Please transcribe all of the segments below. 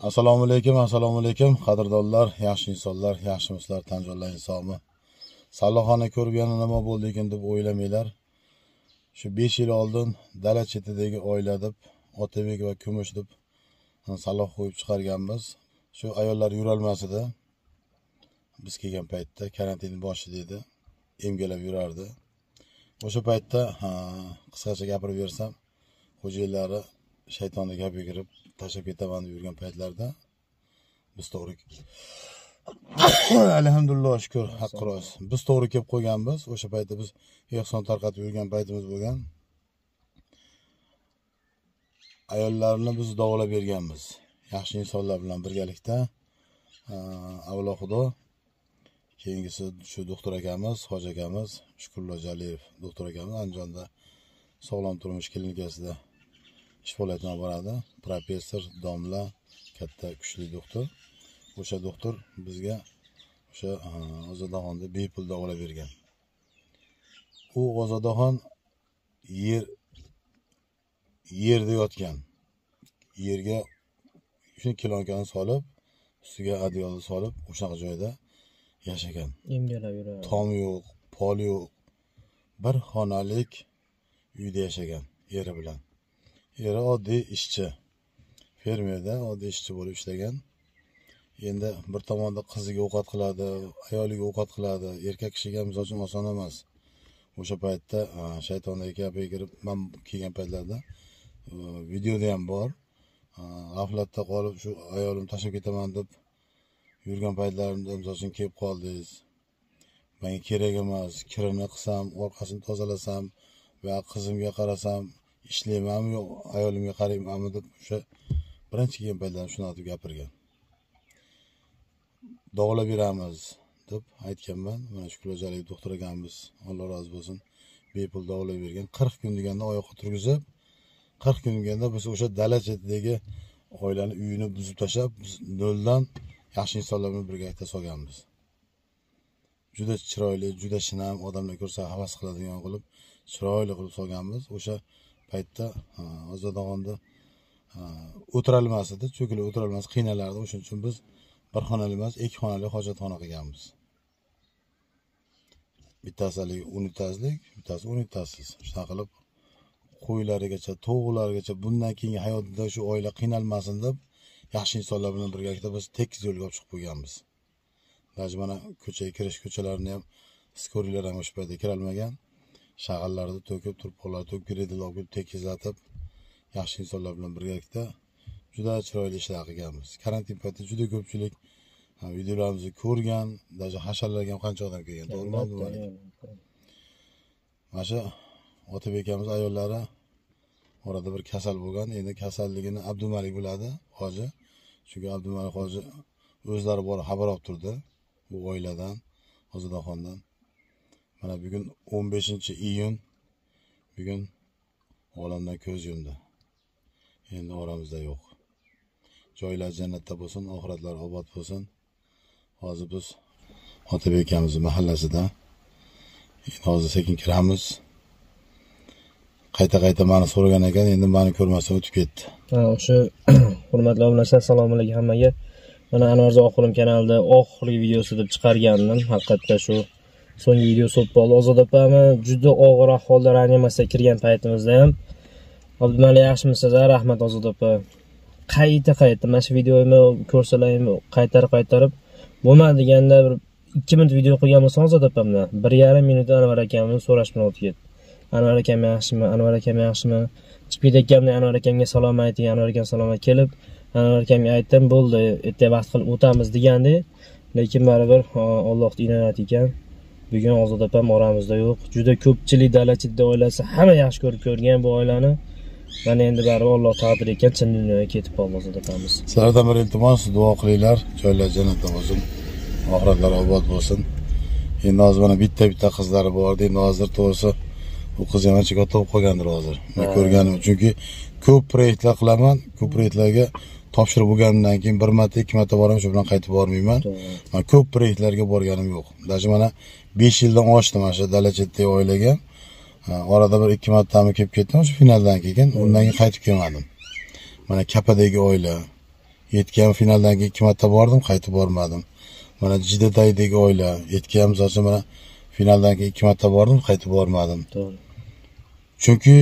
Assalomu alaykum, qadrdonlar, yaxshi insonlar, yaxshi mislar, tan joylar insomi. Saloxona ko'rib yana nima bo'ldi ekan deb o'ylamanglar. Shu 5 yil oldin dala chetidagi oila deb Otabek va Kumush deb saloh qo'yib chiqarganmiz. Shu ayollar yurolmasdi. Biz kelgan paytda karantin boshida edi, emgalab yurardi. O'sha paytda qisqacha gapirib bersam, xo'jaylari shaytonga gapga kirib tashlab ketaman deb yurgan paytlarda biz to'g'ri alhamdulillah shukr haqqi rost. Biz to'g'ri kelib qo'yganmiz. O'sha paytda biz ehson tarqatib yurgan paytimiz bo'lgan. Ayollarni biz davolab berganmiz. Yaxshi insonlar bilan birgalikda. Avvalo Xudo, keyingisi shu doktor akamiz, Hoji akamiz, Shukurullo Jaliyev doktor akamiz Andijonda sog'lom turmush klinikasida ish faoliyatini olib boradi. Professor, domla, katta kuchli doktor. O'sha doktor bizga o'sha G'o'zadaxonda bepul davolab bergan. U G'o'zadaxon yerda yotgan. Yerga shuni kilonkani solib, ustiga adyolni solib, o'sha joyda yashagan. Emgalab yuradi. Tom yo'q, pol yo'q. Bir xonalik uyda yashagan eri bilan. Eri oddiy ishchi. Fermerda oddiy ishchi bo'lib ishlagan. Endi bir tomonda qiziga ovqat qiladi, ayoliga ovqat qiladi. Erkak kishiga misol uchun oson emas. O'sha paytda shaytonga gapga kirib, men kelgan paytlarda videoda ham bor. G'aflatda qolib shu ayolim tashlab ketaman deb yurgan paytlarimda misol uchun kelib qoldingiz. Menga kerak emas, kirini qilsam, orqasini tozalasam va qizimga qarasam, ishlaymanmi yo'q, ayolimga qaraymanmi deb o'sha birinchi kelgan paytlarda shuni deb gapirgan. Davolab beramiz deb aytganman. Mana Shukurjo'lik doktor akamiz, Alloh rozi bo'lsin, bepul davolab bergan. 40 kun deganda oyoqqa turgizib, 40 kun deganda biz o'sha dala chetidagi oilani uyini buzib tashlab, noldan yaxshi insonlar bilan birgalikda solganmiz. Juda chiroyli, juda shinam, odamlar ko'rsa havas qiladigan qilib, chiroyli qilib solganmiz. O'sha paytda G'o'zadaxonda o'tirolmas edi, cho'kilib o'tirolmas, qiynalardi. O'shuning uchun biz bir xonali emas, 2 xonali hojatxona qilganmiz. Bittasi unitazlik, bittasi unitazsiz. Shunaqa qilib qo'ylarigacha, tovuqlarigacha bundan keyingi hayotida shu oila qiynalmasin deb yaxshi insonlar bilan birgalikda biz tekis yo'lga olib chiqib qo'yganmiz. Mana ko'chaga kirish ko'chalarini ham skorilar ham o'sha paytda kira olmagan. Shag'allarni to'kib, turpoqlar to'kib, gredlar qo'yib tekizlatib, yaxshi insonlar bilan birgalikda juda chiroyli ishlar qilganmiz. Karantin paytida juda ko'pchilik videolarimizni ko'rgan, даже hasharlarga ham qancha odam kelgan, to'g'rimi? Mana shu Otabek akamiz ayollari orada bir kasal bo'lgan. Endi kasalligini Abdumalik biladi, hoji. Chunki Abdumalik hoji o'zlari bor xabar olib turdi bu oiladan, G'o'zadaxondan. Mana bugun 15-iyun, bugun olamdan ko'z yumdi. Endi oramizda yo'q. Joylar jannatda bo'lsin, oxiratlar obod bo'lsin. Hozir biz Otabek akamizning mahallasida. Hozir sekin kiramiz. Qayta meni so'ragan ekan, endi meni ko'rmasdan o'tib ketdi. O'sha hurmatli obunachilar, assalomu alaykum hammaga. Mana Anvarjon Oqqulim kanalida oxirgi videosi deb chiqargandim. Haqiqatda shu so'nggi video bo'lib qoldi. Ozod opami juda og'ir ahvolda reanimatsiyaga kirgan paytimizda ham Abdumalik yaxshimisiz? Rahmat Ozod opa. Qayta mana shu videoyimni ko'rsalaymi, qaytarib bo'lmadi deganda bir 2 minut video qilgan bo'lsam Ozod opamdan 1,5 minutda Anvar akamni so'rash bilan o'tib ketdi. Anvar akam yaxshimi? Anvar akam yaxshimi? Chiqib ketganimda Anvar akamga salom ayting. Anvar akam salom kelib, Anvar akamga aytdim, bo'ldi, erta vaqt qilib o'tamiz degandi. Lekin baribir Allohning inoyati ekan. Bugun Ozod opam oramizda yo'q. Juda ko'pchilik dala chetida oilasi hamma yaxshi ko'rib ko'rgan bu oilani. Mana endi baribir Alloh taqdir etgan chin dunyoga ketib qoldi Ozod opamiz. Sizlardan bir iltimos, duo qilinglar, joylar jannatda bo'lsin, oxiratlar obod bo'lsin. Endi hozir mana bitta qizlari bor edi, hozir to'g'risi u qiz ham ancha katta bo'lib qolgandir hozir. Men ko'rganim, chunki ko'p proyektlar qilaman, ko'p proyektlarga topshirib bo'lgandan keyin bir marta, 2 marta boraman, shu bilan qaytib bormayman. Men ko'p proyektlarga borganim yo'q. Даже mana 5 yildan oshdi mana shu dala chetdagi oilaga. Orada bir 2 martami kelib ketdim, shu finaldan keyin, undan keyin qaytib kelmadim. Mana Kapadagi oila, Yetgan finaldan keyin 2 marta bordim, qaytib bormadim. Mana Jidadaydagi oila, yetgan misol mana finaldan keyin 2 marta bordim, qaytib bormadim. To'g'ri. Chunki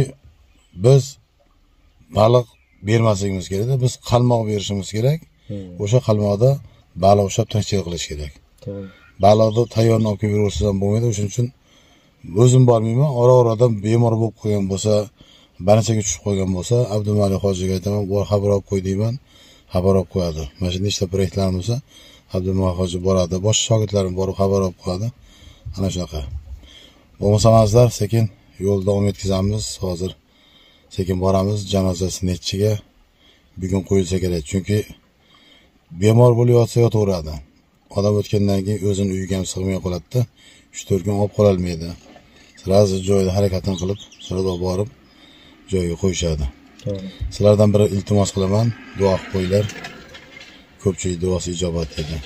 biz baliq bermasligimiz kerak, biz qalmoq berishimiz kerak. O'sha qalmoqda baliq ushlab tirikchilik qilish kerak. To'g'ri. Baliqni tayyorni olib kelaversangiz ham bo'lmaydi. O'shuning uchun o'zim bormayman, ora-oradan bemor bo'lib qo'ygan bo'lsa, banachaga tushib qolgan bo'lsa, Abdumalik hojiga aytaman, "Bor xabar olib qo'y" deyman. Xabar olib qo'yadi. Mana shu nechta proyektlar bo'lsa, Abdumalik hoji boradi, boshqa shogirdlarim borib xabar olib qo'yadi. Ana shunaqa. Bo'lmasamazlar, sekin yo'lda davom etkazamiz. Hozir sekin boramiz. Janozasi nechiga bugun qo'yilsa kerak. Chunki bemor bo'lib yotsa yotaveradi. Odam o'tgandan keyin o'zini uyiga ham sig'may qoladi-da. 3-4 kun olib qola olmaydi. Sirazi joyida harakatini qilib, sirada borib joyiga qo'yishadi. To'g'ri. Sizlardan biri iltimos qilaman, duo qilib qo'yinglar. Ko'pchilik duosi ijobat edi.